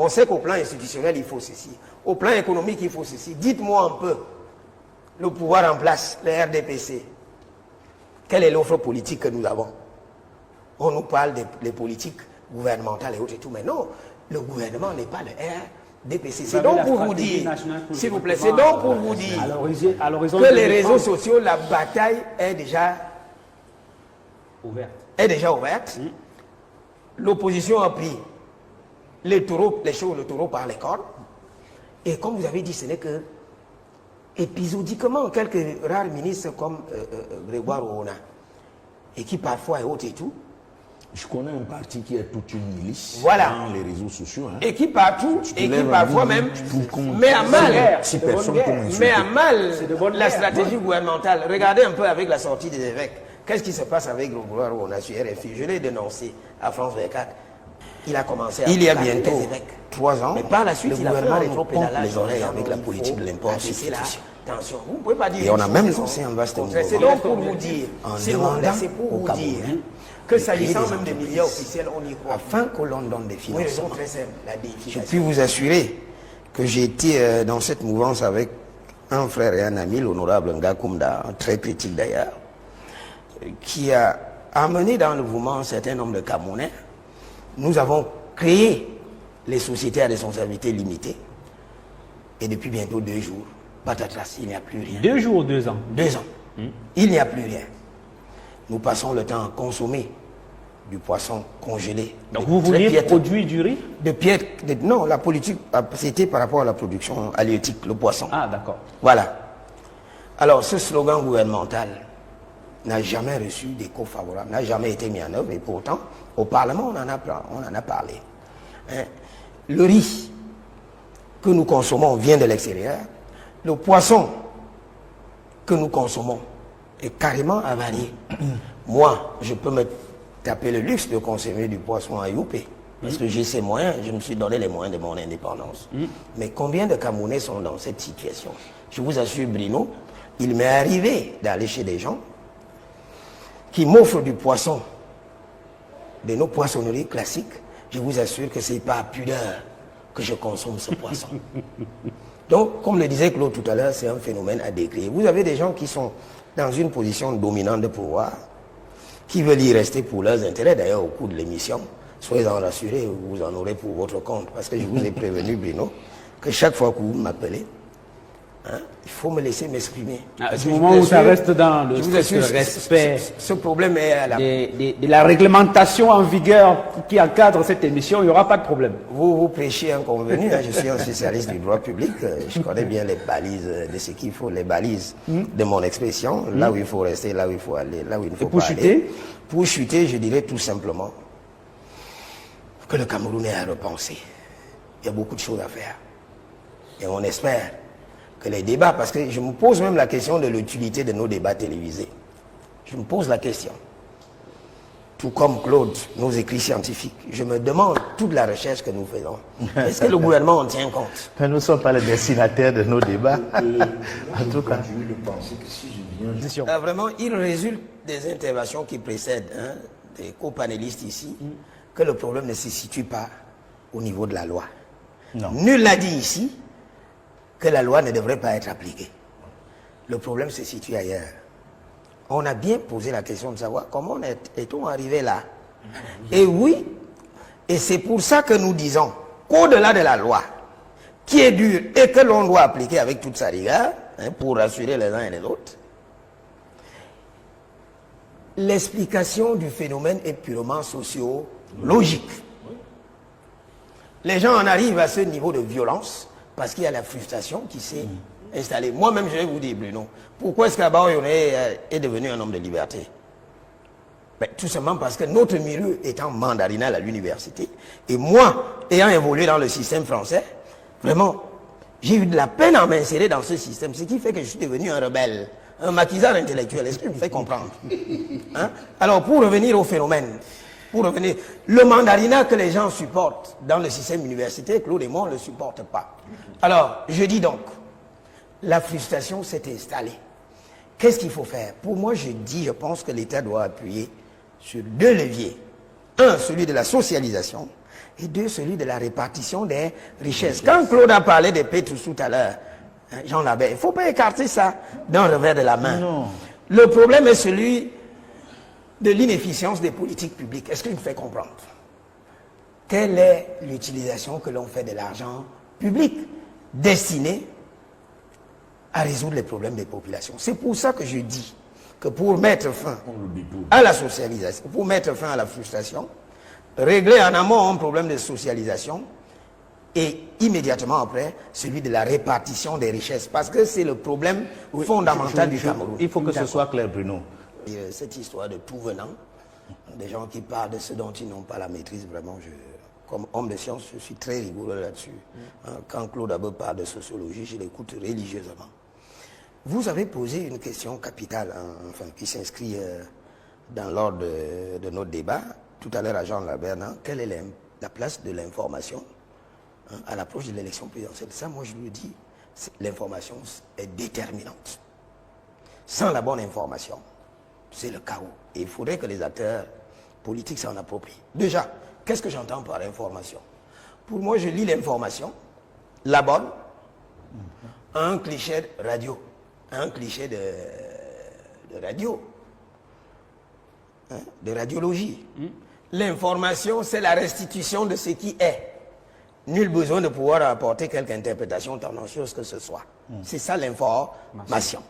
On sait qu'au plan institutionnel, il faut ceci. Au plan économique, il faut ceci. Dites-moi un peu, le pouvoir en place, le RDPC, quelle est l'offre politique que nous avons? On nous parle des politiques gouvernementales et autres et tout, mais non, le gouvernement n'est pas le RDPC. C'est donc pour vous dire, s'il vous plaît, c'est donc pour vous dire que les réseaux sociaux, la bataille est déjà ouverte. L'opposition a pris le taureau par les cornes. Et comme vous avez dit, ce n'est que épisodiquement, quelques rares ministres comme Grégoire Oona, et qui parfois est haute et tout. Je connais un parti qui est toute une milice dans les réseaux sociaux. Hein. Et qui partout, et qui parfois même met à mal, la stratégie gouvernementale. Regardez un peu avec la sortie des évêques. Qu'est-ce qui se passe avec Grégoire Oona sur RFI? Je l'ai dénoncé à France 24. Il a commencé à... Il y a bientôt 3 ans, mais par la suite, il a fait un rétropédalage les oreilles avec la politique de l'import. Attention, vous ne pouvez pas dire... Et on a même lancé un vaste mouvement. C'est donc pour vous dire, c'est pour vous dire que s'agissant même des médias officiels, on y croit. Afin que l'on donne des financements. Oui, très simple, la définition. Je puis vous assurer que j'ai été dans cette mouvance avec un frère et un ami, l'honorable Ngakoumda, très critique d'ailleurs, qui a amené dans le mouvement un certain nombre de Camerounais. Nous avons créé les sociétés à responsabilité limitée. Et depuis bientôt 2 jours, patatras, il n'y a plus rien. 2 jours ou 2 ans? 2 ans. Il n'y a plus rien. Nous passons le temps à consommer du poisson congelé. Donc vous vouliez produire du riz? Non, la politique, c'était par rapport à la production halieutique, le poisson. Ah, d'accord. Voilà. Alors, ce slogan gouvernemental n'a jamais reçu d'écho favorable, n'a jamais été mis en œuvre, et pourtant, au Parlement, on en a parlé. Hein? Le riz que nous consommons vient de l'extérieur. Le poisson que nous consommons est carrément avarié. Moi, je peux me taper le luxe de consommer du poisson à Youpé, parce que j'ai ces moyens, je me suis donné les moyens de mon indépendance. Mais combien de Camerounais sont dans cette situation? Je vous assure, Bruno, il m'est arrivé d'aller chez des gens qui m'offrent du poisson de nos poissonneries classiques. Je vous assure que ce n'est pas à pudeur que je consomme ce poisson. Donc, comme le disait Claude tout à l'heure, c'est un phénomène à décrire. Vous avez des gens qui sont dans une position dominante de pouvoir, qui veulent y rester pour leurs intérêts. D'ailleurs, au cours de l'émission, soyez-en rassurés, vous en aurez pour votre compte. Parce que je vous ai prévenu, Bruno, que chaque fois que vous m'appelez, hein, il faut me laisser m'exprimer. À ce moment où ça reste dans le respect ce problème est à de la réglementation en vigueur qui encadre cette émission, il n'y aura pas de problème. Vous prêchez un convenu, hein, je suis un spécialiste du droit public, je connais bien les balises de ce qu'il faut, les balises de mon expression, là où il faut rester, là où il faut aller, là où il ne faut pas aller. Pour chuter, je dirais tout simplement que le Cameroun est à repenser. Il y a beaucoup de choses à faire. Et on espère que les débats, parce que je me pose même la question de l'utilité de nos débats télévisés. Je me pose la question. Tout comme Claude, nos écrits scientifiques, je me demande toute la recherche que nous faisons. Est-ce que le gouvernement en tient compte? Mais nous ne sommes pas les destinataires de nos débats. En tout cas, je pense que si je viens... Vraiment, il résulte des interventions qui précèdent, hein, des co-panélistes ici, que le problème ne se situe pas au niveau de la loi. Non. Nul n'a dit ici que la loi ne devrait pas être appliquée. Le problème se situe ailleurs. On a bien posé la question de savoir comment est-on arrivé là. Et oui, et c'est pour ça que nous disons qu'au-delà de la loi, qui est dure et que l'on doit appliquer avec toute sa rigueur, hein, pour rassurer les uns et les autres, l'explication du phénomène est purement socio-logique. Les gens en arrivent à ce niveau de violence parce qu'il y a la frustration qui s'est installée. Moi-même, je vais vous dire, Bruno, pourquoi est-ce qu'Abaoyone est devenu un homme de liberté? Ben, tout simplement parce que notre milieu étant mandarinal à l'université, et moi, ayant évolué dans le système français, vraiment, j'ai eu de la peine à m'insérer dans ce système, ce qui fait que je suis devenu un rebelle, un maquisard intellectuel. Est-ce que je me fais comprendre? Hein? Alors, pour revenir au phénomène, le mandarinat que les gens supportent dans le système universitaire, Claude et moi, on ne le supporte pas. Alors, je dis donc, la frustration s'est installée. Qu'est-ce qu'il faut faire? Pour moi, je pense que l'État doit appuyer sur 2 leviers. Un, celui de la socialisation, et deux, celui de la répartition des richesses. Quand Claude a parlé des Pétrus tout à l'heure, hein, Jean Lambert, il ne faut pas écarter ça d'un revers de la main. Non. Le problème est celui de l'inefficience des politiques publiques. Est-ce que je me fais comprendre? Quelle est l'utilisation que l'on fait de l'argent public destiné à résoudre les problèmes des populations? C'est pour ça que je dis que pour mettre fin à la socialisation, pour mettre fin à la frustration, régler en amont un problème de socialisation et immédiatement après celui de la répartition des richesses, parce que c'est le problème fondamental du Cameroun. Il faut que ce soit clair, Bruno. Et cette histoire de tout venant, des gens qui parlent de ce dont ils n'ont pas la maîtrise, vraiment, comme homme de science, je suis très rigoureux là-dessus. Quand Claude Abbe parle de sociologie, je l'écoute religieusement. Vous avez posé une question capitale, enfin, qui s'inscrit dans l'ordre de notre débat. Tout à l'heure à Jean Lambert, quelle est la place de l'information à l'approche de l'élection présidentielle? Ça, moi, je lui dis, l'information est déterminante. Sans la bonne information, c'est le chaos. Et il faudrait que les acteurs politiques s'en approprient. Déjà, qu'est-ce que j'entends par information? Pour moi, je lis l'information, la bonne, un cliché radio, un cliché de radio, hein, de radiologie. L'information, c'est la restitution de ce qui est. Nul besoin de pouvoir apporter quelque interprétation tendancieuse que ce soit. C'est ça l'information.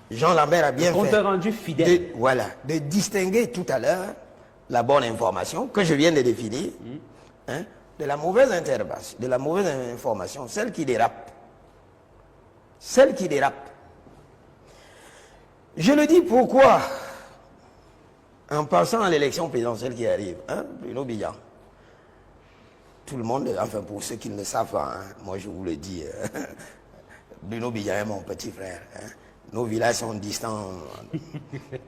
Jean Lambert a bien fait. Compte rendu fidèle. De distinguer tout à l'heure la bonne information que je viens de définir, hein, de la mauvaise interprétation, de la mauvaise information, celle qui dérape. Celle qui dérape. Je le dis pourquoi, en passant à l'élection présidentielle qui arrive, hein, Bruno Biyan, tout le monde, enfin pour ceux qui ne le savent pas, hein, moi je vous le dis, Bruno Biyan est mon petit frère. Hein. Nos villages sont distants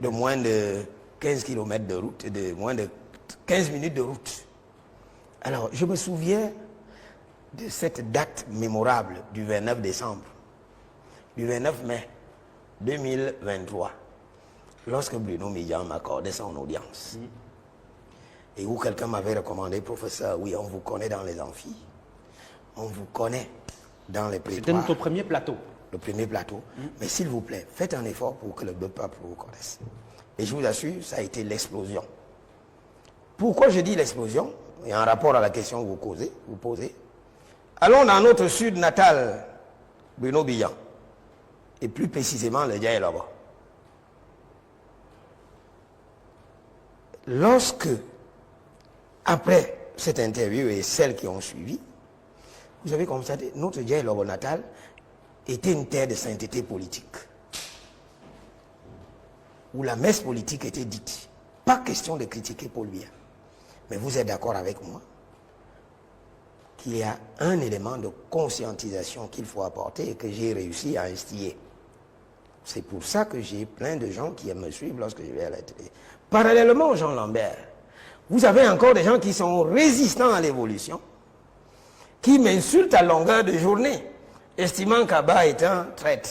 de moins de 15 km de route, de moins de 15 minutes de route. Alors, je me souviens de cette date mémorable du 29 décembre, du 29 mai 2023, lorsque Bruno Biyan m'accordait son audience. Et où quelqu'un m'avait recommandé, professeur, oui, on vous connaît dans les amphis, on vous connaît dans les prétoires. C'était notre premier plateau. Le premier plateau. Mais s'il vous plaît, faites un effort pour que le peuple vous connaisse. Et je vous assure, ça a été l'explosion. Pourquoi je dis l'explosion? Et en rapport à la question que vous posez. Allons dans notre sud natal, Bruno Biyan, et plus précisément le Djaye là-bas. Lorsque, après cette interview et celles qui ont suivi, vous avez constaté notre Djaye là-bas natal était une terre de sainteté politique, où la messe politique était dite. Pas question de critiquer Paul Biya. Mais vous êtes d'accord avec moi qu'il y a un élément de conscientisation qu'il faut apporter et que j'ai réussi à instiller. C'est pour ça que j'ai plein de gens qui me suivent lorsque je vais à la télé. Parallèlement, Jean Lambert, vous avez encore des gens qui sont résistants à l'évolution, qui m'insultent à longueur de journée, estimant qu'Abba est un traître,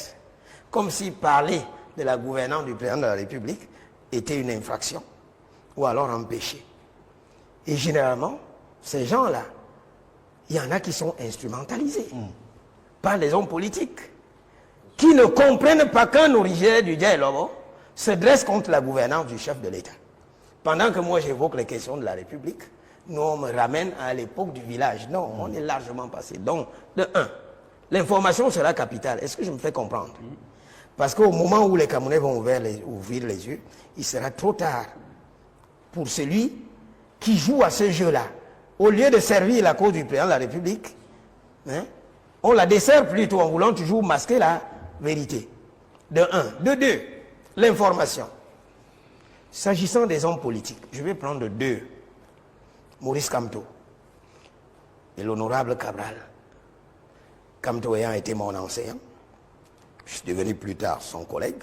comme si parler de la gouvernance du président de la République était une infraction, ou alors un péché. Et généralement, ces gens-là, il y en a qui sont instrumentalisés par les hommes politiques, qui ne comprennent pas qu'un originaire du Djaye-Lobo se dresse contre la gouvernance du chef de l'État. Pendant que moi j'évoque les questions de la République, nous on me ramène à l'époque du village. Non, on est largement passé. Donc, de un, l'information sera capitale. Est-ce que je me fais comprendre? Parce qu'au moment où les Camerounais vont ouvrir les yeux, il sera trop tard pour celui qui joue à ce jeu-là. Au lieu de servir la cause du président de la République, hein, on la dessert plutôt en voulant toujours masquer la vérité. De un. De deux, l'information. S'agissant des hommes politiques, je vais prendre deux. Maurice Kamto et l'honorable Cabral. Kamto ayant été mon enseignant, je suis devenu plus tard son collègue.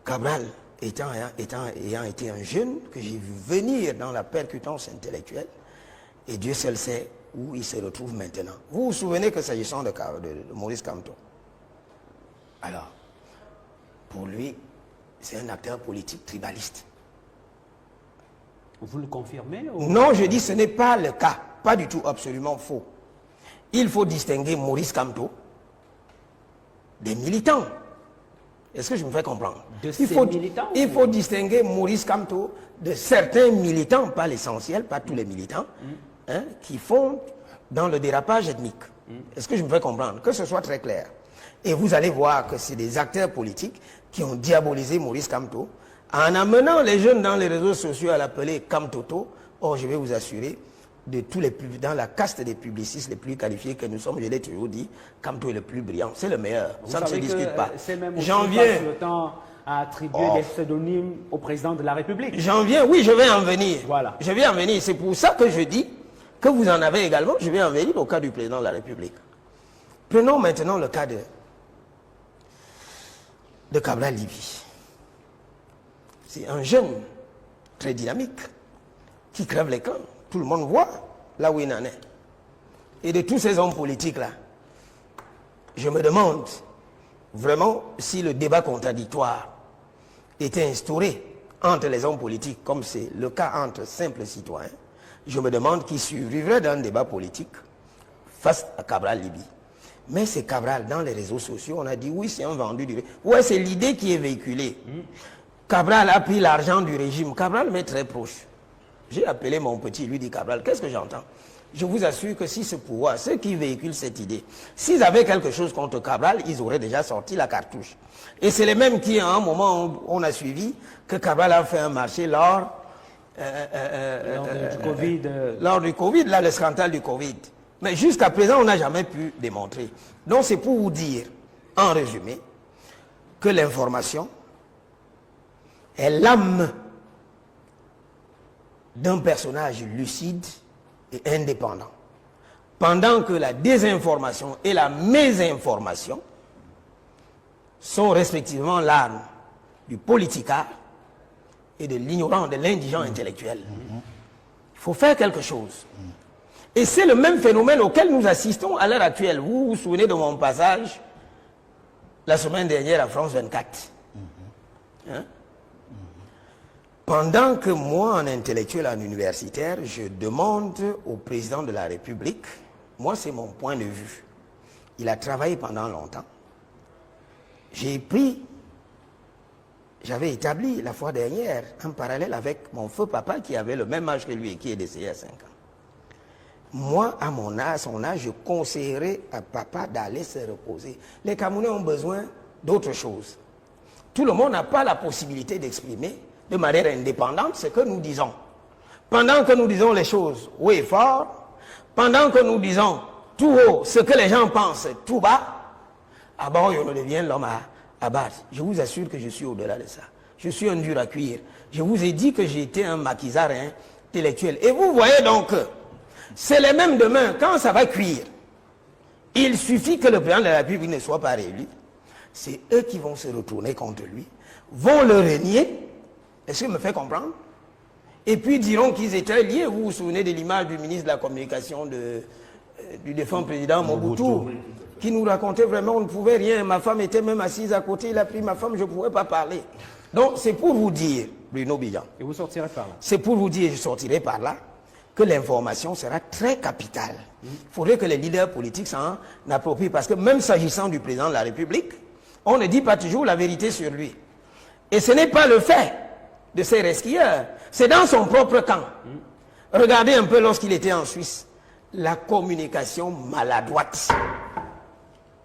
Cabral ayant été un jeune que j'ai vu venir dans la percutance intellectuelle, et Dieu seul sait où il se retrouve maintenant. Vous vous souvenez que s'agissant de Maurice Kamto, alors, pour lui, c'est un acteur politique tribaliste. Vous le confirmez ou... Non, je dis ce n'est pas le cas. Pas du tout, absolument faux. Il faut distinguer Maurice Kamto des militants. Est-ce que je me fais comprendre? Il faut distinguer Maurice Kamto de certains militants, pas l'essentiel, pas tous les militants, hein, qui font dans le dérapage ethnique. Est-ce que je me fais comprendre? Que ce soit très clair. Et vous allez voir que c'est des acteurs politiques qui ont diabolisé Maurice Kamto en amenant les jeunes dans les réseaux sociaux à l'appeler Kamtoto. Or, je vais vous assurer, dans la caste des publicistes les plus qualifiés que nous sommes, je l'ai toujours dit, Kamto est le plus brillant, c'est le meilleur, ça ne se discute pas. C'est même j'en viens le temps à attribuer des pseudonymes au président de la République. J'en viens, oui, je vais en venir. Voilà. Je vais en venir, c'est pour ça que je dis que vous en avez également, je vais en venir au cas du président de la République. Prenons maintenant le cas de Cabral Libye. C'est un jeune très dynamique qui crève les camps. Tout le monde voit là où il en est. Et de tous ces hommes politiques-là, je me demande vraiment si le débat contradictoire était instauré entre les hommes politiques, comme c'est le cas entre simples citoyens, je me demande qui survivrait d'un débat politique face à Cabral Libye. Mais c'est Cabral, dans les réseaux sociaux, on a dit oui, c'est un vendu du régime. Ouais, c'est l'idée qui est véhiculée. Cabral a pris l'argent du régime. Cabral m'est très proche. J'ai appelé mon petit, lui dit Cabral, qu'est-ce que j'entends? Je vous assure que si ce pouvoir, ceux qui véhiculent cette idée, s'ils avaient quelque chose contre Cabral, ils auraient déjà sorti la cartouche. Et c'est les mêmes qui, à un moment, on a suivi que Cabral a fait un marché lors du Covid, là, le scandale du Covid. Mais jusqu'à présent, on n'a jamais pu démontrer. Donc c'est pour vous dire, en résumé, que l'information est l'âme d'un personnage lucide et indépendant. Pendant que la désinformation et la mésinformation sont respectivement l'arme du politicard et de l'ignorant, de l'indigent intellectuel. Il faut faire quelque chose. Et c'est le même phénomène auquel nous assistons à l'heure actuelle. Vous vous souvenez de mon passage la semaine dernière à France 24. Hein? Pendant que moi, en intellectuel, en universitaire, je demande au président de la République, moi c'est mon point de vue, il a travaillé pendant longtemps, j'avais établi la fois dernière un parallèle avec mon feu papa qui avait le même âge que lui et qui est décédé à 5 ans. Moi, à son âge, je conseillerais à papa d'aller se reposer. Les Camerounais ont besoin d'autre chose. Tout le monde n'a pas la possibilité d'exprimer de manière indépendante ce que nous disons. Pendant que nous disons les choses haut et fort, pendant que nous disons tout haut ce que les gens pensent tout bas, à bord on devient l'homme à battre. Je vous assure que je suis au-delà de ça. Je suis un dur à cuire. Je vous ai dit que j'étais un maquisard intellectuel. Et vous voyez donc, c'est les mêmes demain, quand ça va cuire, il suffit que le président de la République ne soit pas réélu. C'est eux qui vont se retourner contre lui, vont le renier. Est-ce que me fait comprendre? Et puis diront qu'ils étaient liés. Vous vous souvenez de l'image du ministre de la Communication du défunt président Mobutu, qui nous racontait vraiment on ne pouvait rien. Ma femme était même assise à côté, il a pris ma femme, je ne pouvais pas parler. Donc c'est pour vous dire, Bruno Bijan. Et vous sortirez par là? C'est pour vous dire, je sortirai par là, que l'information sera très capitale. Il faudrait que les leaders politiques s'en approprient, parce que même s'agissant du président de la République, on ne dit pas toujours la vérité sur lui. Et ce n'est pas le fait de ces resquilleurs, c'est dans son propre camp. Regardez un peu lorsqu'il était en Suisse, la communication maladroite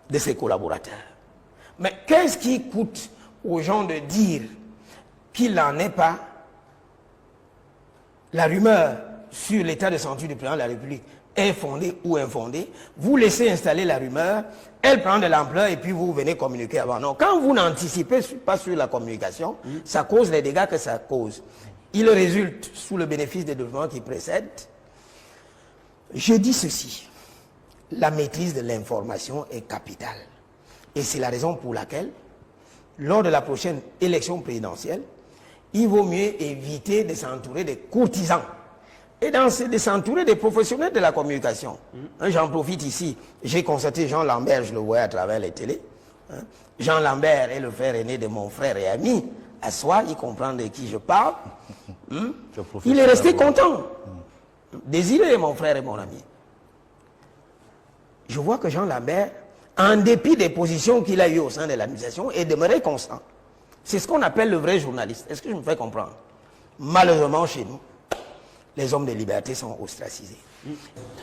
de ses collaborateurs. Mais qu'est-ce qui coûte aux gens de dire qu'il n'en est pas? La rumeur sur l'état de santé du président de la République est fondée ou infondée, vous laissez installer la rumeur, elle prend de l'ampleur et puis vous venez communiquer avant. Non, quand vous n'anticipez pas sur la communication, ça cause les dégâts que ça cause. Il résulte, sous le bénéfice des développements qui précèdent, je dis ceci, la maîtrise de l'information est capitale. Et c'est la raison pour laquelle, lors de la prochaine élection présidentielle, il vaut mieux éviter de s'entourer des courtisans et de s'entourer des professionnels de la communication. J'en profite ici, j'ai constaté Jean Lambert, je le voyais à travers les télés. Jean Lambert est le frère aîné de mon frère et ami, asseoir, il comprend de qui je parle. Il est resté content. Désiré, mon frère et mon ami. Je vois que Jean Lambert, en dépit des positions qu'il a eues au sein de l'administration, est demeuré constant. C'est ce qu'on appelle le vrai journaliste. Est-ce que je me fais comprendre? Malheureusement, chez nous, les hommes de liberté sont ostracisés.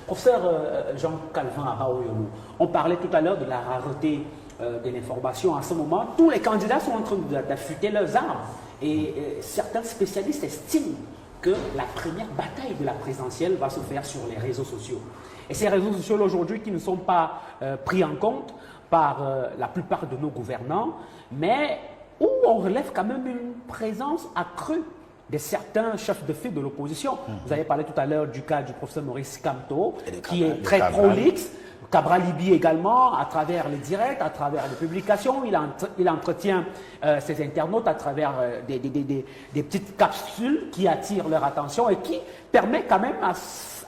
Professeur Jean Calvin Abaoyonou, on parlait tout à l'heure de la rareté de l'information. En ce moment, tous les candidats sont en train d'affûter leurs armes. Et certains spécialistes estiment que la première bataille de la présidentielle va se faire sur les réseaux sociaux. Et ces réseaux sociaux aujourd'hui qui ne sont pas pris en compte par la plupart de nos gouvernants, mais où on relève quand même une présence accrue de certains chefs de file de l'opposition. Vous avez parlé tout à l'heure du cas du professeur Maurice Kamto, qui est très prolixe. Cabral Libi également, à travers les directs, à travers les publications, il entretient ses internautes à travers des petites capsules qui attirent leur attention et qui permettent quand même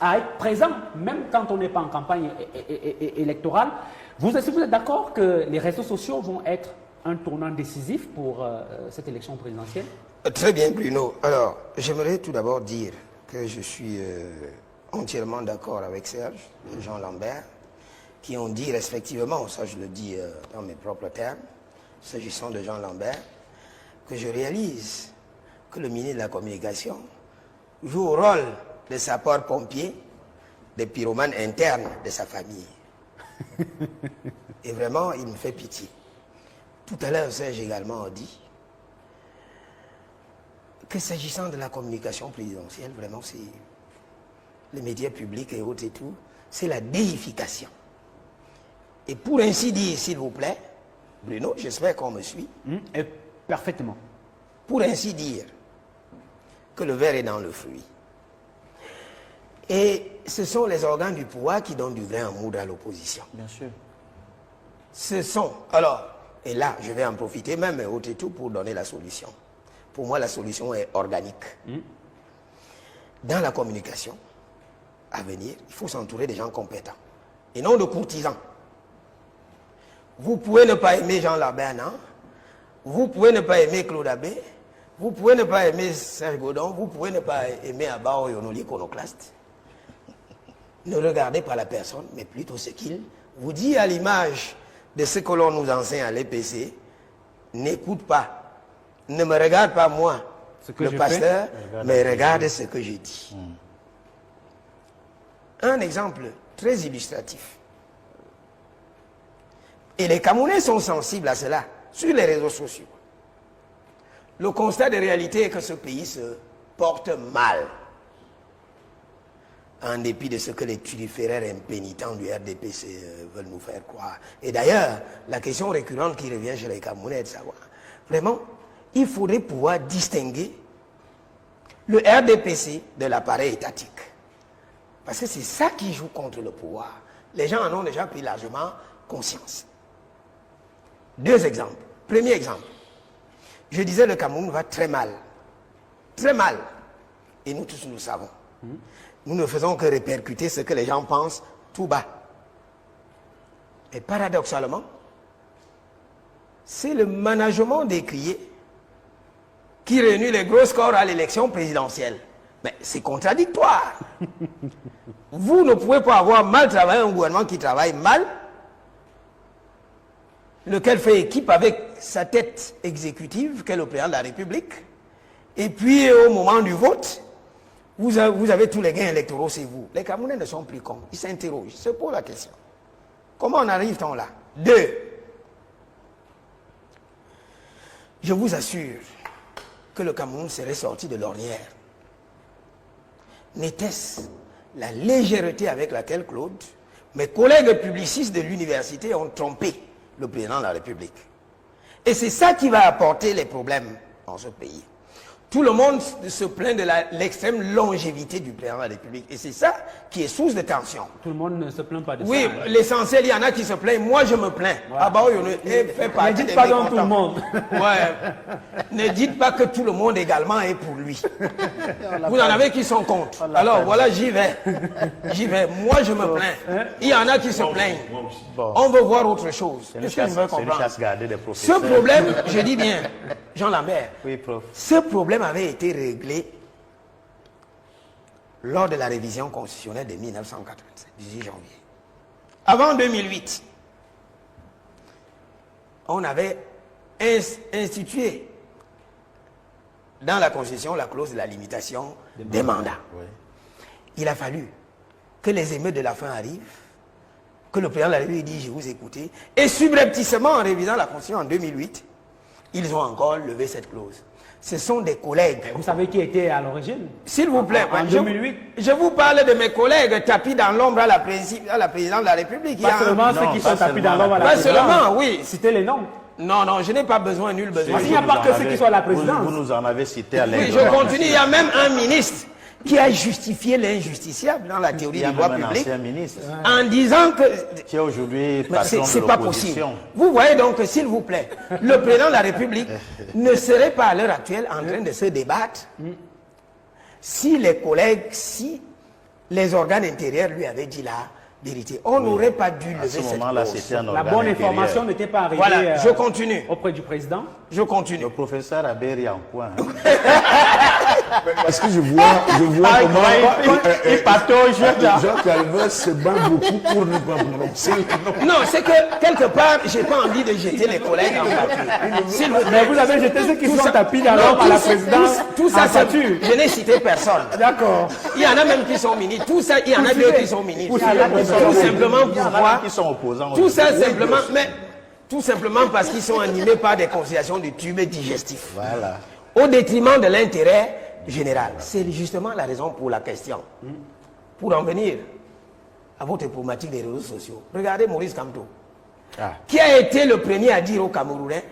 à être présent, même quand on n'est pas en campagne électorale. Est-ce que vous êtes d'accord que les réseaux sociaux vont être un tournant décisif pour cette élection présidentielle? Très bien, Bruno. Alors, j'aimerais tout d'abord dire que je suis entièrement d'accord avec Serge et Jean Lambert, qui ont dit respectivement, ça je le dis dans mes propres termes, s'agissant de Jean Lambert, que je réalise que le ministre de la Communication joue au rôle de sapeur-pompier, des pyromanes internes de sa famille. Et vraiment, il me fait pitié. Tout à l'heure, Serge également a dit que s'agissant de la communication présidentielle, vraiment, c'est les médias publics et autres et tout, c'est la déification. Et pour ainsi dire, s'il vous plaît, Bruno, j'espère qu'on me suit. Parfaitement. Pour ainsi dire que le verre est dans le fruit. Et ce sont les organes du pouvoir qui donnent du grain à moudre à l'opposition. Bien sûr. Ce sont, alors, et là, je vais en profiter même et autres et tout pour donner la solution. Pour moi, la solution est organique. Dans la communication, à venir, il faut s'entourer des gens compétents et non de courtisans. Vous pouvez ne pas aimer Jean Lambert, non? Vous pouvez ne pas aimer Claude Abbé, vous pouvez ne pas aimer Serge Godon, vous pouvez ne pas aimer Abaoyonou, l'iconoclaste. Ne regardez pas la personne, mais plutôt ce qu'il vous dit à l'image de ce que l'on nous enseigne à l'EPC. N'écoute pas, ne me regarde pas moi, le pasteur, mais regarde ce que je dis. Un exemple très illustratif. Et les Camerounais sont sensibles à cela, sur les réseaux sociaux. Le constat de réalité est que ce pays se porte mal, en dépit de ce que les turiféraires impénitents du RDPC veulent nous faire croire. Et d'ailleurs, la question récurrente qui revient chez les Camerounais est de savoir, vraiment, il faudrait pouvoir distinguer le RDPC de l'appareil étatique. Parce que c'est ça qui joue contre le pouvoir. Les gens en ont déjà pris largement conscience. Deux exemples. Premier exemple. Je disais le Cameroun va très mal. Très mal. Et nous tous nous savons. Nous ne faisons que répercuter ce que les gens pensent tout bas. Et paradoxalement, c'est le management décrié qui réunit les gros scores à l'élection présidentielle. Mais c'est contradictoire. Vous ne pouvez pas avoir mal travaillé un gouvernement qui travaille mal, lequel fait équipe avec sa tête exécutive, qu'est le président de la République, et puis au moment du vote, vous avez tous les gains électoraux, c'est vous. Les Camerounais ne sont plus cons, ils s'interrogent, ils se posent la question. Comment en arrive-t-on là? Deux, je vous assure que le Cameroun serait sorti de l'ornière. N'était-ce la légèreté avec laquelle Claude, mes collègues publicistes de l'université ont trompé le président de la République. Et c'est ça qui va apporter les problèmes dans ce pays. Tout le monde se plaint de l'extrême longévité du président de la République. Et c'est ça qui est source de tension. Tout le monde ne se plaint pas de ça. Oui, l'essentiel, il y en a qui se plaignent. Moi, je me plains. Voilà. Ne dites pas dans tout le monde. Ouais. Ne dites pas que tout le monde également est pour lui. Vous en avez qui sont contre. Alors voilà, j'y vais. J'y vais. Moi, je me plains. Il y en a qui se plaignent. On veut voir autre chose. C'est une chasse gardée des Ce professeurs. problème, je dis bien, Jean Lambert, Oui, prof. ce problème avait été réglé lors de la révision constitutionnelle de 1987, 18 janvier. Avant 2008, on avait institué dans la Constitution la clause de la limitation des mandats. Ouais. Il a fallu que les émeutes de la faim arrivent, que le président de la République dit « je vous écoutez », et subrepticement en révisant la Constitution en 2008, ils ont encore levé cette clause. Ce sont des collègues. Vous savez qui était à l'origine? S'il vous plaît, En 2008. je vous parle de mes collègues tapis dans l'ombre à la présidente de la République. Pas seulement ceux qui sont tapis dans l'ombre à la Pas présidence. seulement, oui. Citez les noms. Non, je n'ai pas besoin, nul besoin. Parce qu'il n'y a pas que ceux qui sont à la présidence. Vous nous en avez cité à Oui, l'intérieur. je continue. Il y a même un ministre qui a justifié l'injusticiable dans la théorie Il y a du droit même un public ancien ministre en disant que qui est aujourd'hui mais patron c'est de pas possible. l'opposition. Vous voyez donc que, s'il vous plaît, le président de la République ne serait pas à l'heure actuelle en train de se débattre si les collègues, si les organes intérieurs lui avaient dit la vérité. On n'aurait pas dû lever À ce cette moment-là, clause. c'était un La organe bonne intérieur. information n'était pas arrivée Voilà, je continue. auprès du président. Je continue. Le professeur Aberi en point. Parce que je vois comment Il patauge là. Jacques Alves se bat beaucoup pour ne pas prononcer le nom. Non, c'est que quelque part, j'ai pas envie de jeter les collègues en pâture. S'il vous Mais plaît. vous avez jeté ceux qui Tout sont ça- tapis dans Non, l'ombre à la tout ça- présidence. tout ça, en c'est- pâture. je n'ai cité personne. D'accord. Il y en a même qui sont ministres. Tout ça, il y en a deux qui sont ministres. Vous suivez. Tout simplement Il y en pour a voir. qui sont opposants. Tout ça aujourd'hui. simplement, mais tout simplement parce qu'ils sont animés par des considérations du tube digestif. Voilà. Au détriment de l'intérêt général. C'est justement la raison pour la question. Pour en venir à votre problématique des réseaux sociaux. Regardez Maurice Kamto, Ah. qui a été le premier à dire aux Camerounais,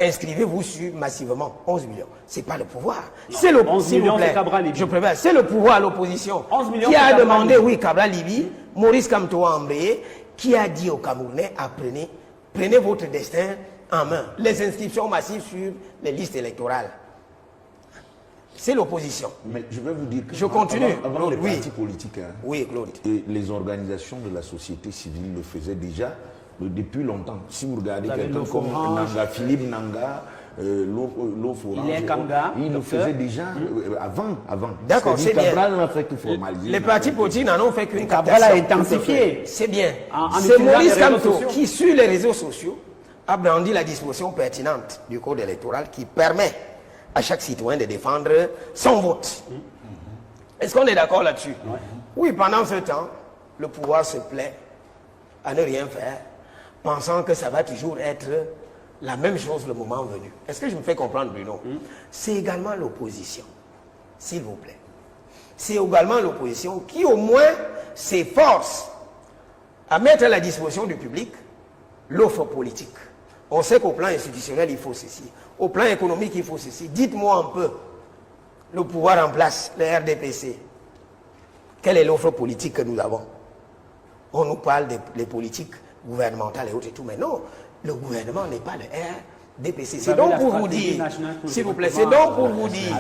inscrivez-vous sur massivement 11 millions. C'est pas le pouvoir. C'est le 11 s'il vous millions, plaît, c'est Cabral Libi. je préfère. C'est le pouvoir, l'opposition, 11 millions, qui c'est a Cabral demandé, Libi. oui, Cabral Libi, Maurice Kamto a embrayé, qui a dit aux Camerounais, prenez votre destin en main. Les inscriptions massives sur les listes électorales. C'est l'opposition. Mais je vais vous dire que Je continue. avant les Oui. partis politiques, hein, Oui, Claude. et les organisations de la société civile le faisaient déjà depuis longtemps. Si vous regardez Vous avez quelqu'un Lof comme Orange. Nanga, Philippe Nanga, Lof Orange, Hilaire Kanga, il le docteur. faisait déjà avant. D'accord, c'est bien. Cabral n'a fait que formaliser. Les partis politiques n'en ont fait qu'une Cabral a captation. intensifié. C'est bien. En C'est utilisant Maurice les réseaux Kamto sociaux. qui, sur les réseaux sociaux, a brandi la disposition pertinente du code électoral qui permet à chaque citoyen de défendre son vote. Est-ce qu'on est d'accord là-dessus? Oui, pendant ce temps, le pouvoir se plaît à ne rien faire, pensant que ça va toujours être la même chose le moment venu. Est-ce que je me fais comprendre, Bruno? C'est également l'opposition, s'il vous plaît. C'est également l'opposition qui, au moins, s'efforce à mettre à la disposition du public l'offre politique. On sait qu'au plan institutionnel, il faut ceci. Au plan économique, il faut ceci. Dites-moi un peu, le pouvoir en place, le RDPC, quelle est l'offre politique que nous avons? On nous parle des politiques gouvernementales et autres et tout, mais non, le gouvernement n'est pas le RDPC. C'est donc pour vous dire, s'il vous plaît, c'est donc pour vous dire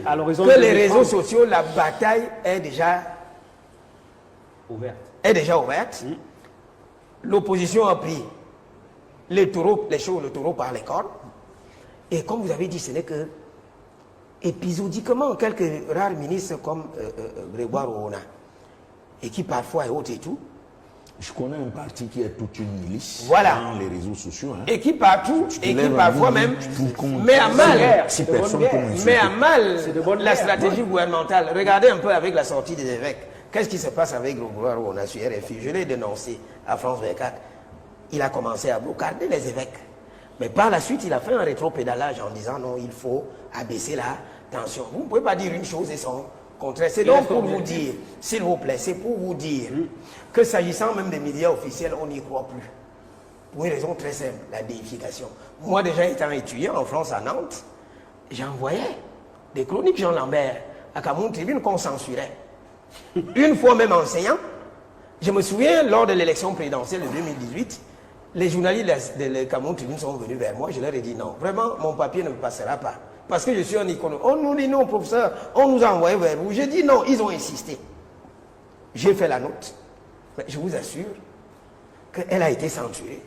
À l'horizon que les 2030. réseaux sociaux, la bataille est déjà ouverte. L'opposition a pris le taureau par les cornes. Et comme vous avez dit, ce n'est que épisodiquement quelques rares ministres comme Grégoire Oona, et qui parfois est haute et tout, Je connais un parti qui est toute une milice Voilà. dans les réseaux sociaux. Hein. et qui partout, et qui lève parfois un bout, même tout compte. met à mal, Si de bonne personne guerre. peut m'insulter. met à mal C'est de bonne la guerre. stratégie gouvernementale. Regardez un peu avec la sortie des évêques. Qu'est-ce qui se passe avec Grégoire Oona sur RFI? Je l'ai dénoncé à France 24. Il a commencé à brocarder les évêques. Mais par la suite, il a fait un rétropédalage en disant non, il faut abaisser la tension. Vous ne pouvez pas dire une chose et son contraire. C'est donc pour vous dire, s'il vous plaît, c'est pour vous dire que s'agissant même des médias officiels, on n'y croit plus. Pour une raison très simple, la déification. Moi, déjà étant étudiant en France, à Nantes, j'envoyais des chroniques Jean Lambert à Cameroun Tribune qu'on censurait. Une fois même enseignant, je me souviens, lors de l'élection présidentielle de 2018, les journalistes de Cameroun Tribune sont venus vers moi, je leur ai dit non, vraiment, mon papier ne me passera pas. Parce que je suis un économiste. On nous dit non, professeur, on nous a envoyé vers vous. J'ai dit non, ils ont insisté. J'ai fait la note. Mais je vous assure qu'elle a été censurée.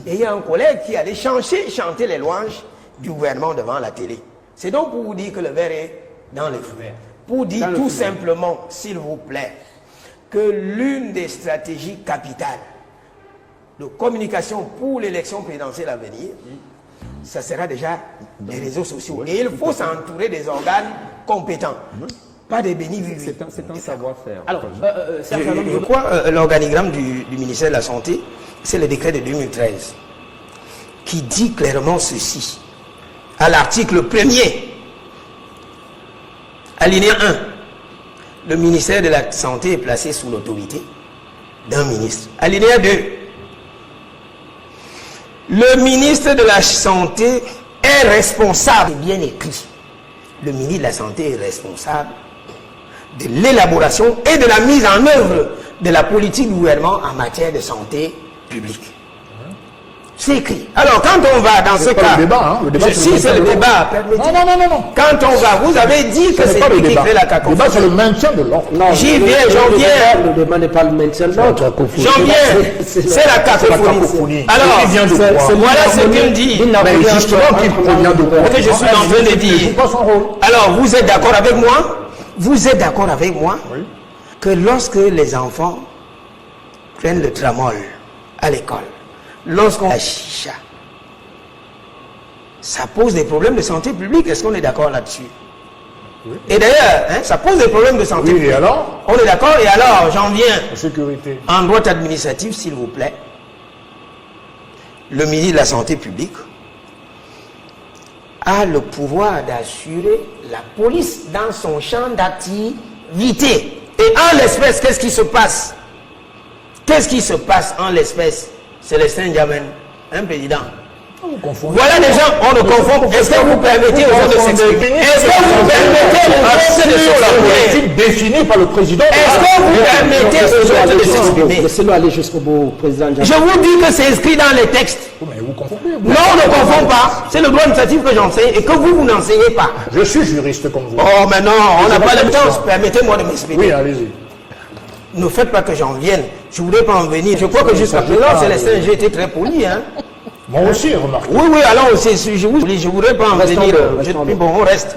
Et il y a un collègue qui allait chanter les louanges du gouvernement devant la télé. C'est donc pour vous dire que le verre est dans le feu. Pour dire tout simplement, s'il vous plaît, que l'une des stratégies capitales de communication pour l'élection présidentielle à venir, ça sera déjà les réseaux sociaux. Et il faut s'entourer des organes compétents. Pas des bénis vivants. C'est un savoir-faire. Alors, je crois l'organigramme du ministère de la Santé, c'est le décret de 2013 qui dit clairement ceci. À l'article 1er, alinéa 1, le ministère de la Santé est placé sous l'autorité d'un ministre. Alinéa 2, le ministre de la Santé est responsable, c'est bien écrit. Le ministre de la Santé est responsable de l'élaboration et de la mise en œuvre de la politique du gouvernement en matière de santé publique. C'est écrit. Alors, quand on va dans ce cas... Le débat, hein, le débat, si c'est le débat, non. Quand on va, vous avez dit que c'est lui qui crée la cacophonie. Le débat, c'est le maintien de l'ordre. J'y viens, j'en viens. Le débat n'est pas le maintien de l'ordre. J'en viens. C'est la cacophonie. Alors, voilà ce qu'il dit. Mais justement, qu'il provient de quoi? Ce que je suis en train de dire. Alors, vous êtes d'accord avec moi? Vous êtes d'accord avec moi que lorsque les enfants prennent le tramol à l'école, lorsqu'on a chicha, ça pose des problèmes de santé publique. Est-ce qu'on est d'accord là-dessus? Et d'ailleurs, ça pose des problèmes de santé publique. Et alors? On est d'accord? Et alors, j'en viens. Sécurité. En droit administratif, s'il vous plaît, le ministre de la Santé publique a le pouvoir d'assurer la police dans son champ d'activité. Et en l'espèce, qu'est-ce qui se passe? Qu'est-ce qui se passe en l'espèce, Célestin Djamène, un président? Voilà des gens, on ne confond. Est-ce que vous permettez aux autres de s'exprimer? Est-ce que vous permettez aux autres de s'exprimer? Définie par le président. Est-ce que vous permettez aux autres de s'exprimer? Laissez-le aller jusqu'au bout, président. Je vous dis que c'est inscrit dans les textes. Mais vous confondez. Non, on ne confond pas. C'est le droit administratif que j'enseigne et que vous n'enseignez pas. Je suis juriste comme vous. Oh, mais non, on n'a pas le temps. Permettez-moi de m'expliquer. Oui, allez-y. Ne faites pas que j'en vienne. Je ne voudrais pas en venir. Je crois que jusqu'à présent, Célestin, j'ai été très poli. Hein. Moi aussi, remarquez. Oui, alors, je ne voudrais pas en venir. Bon, on reste.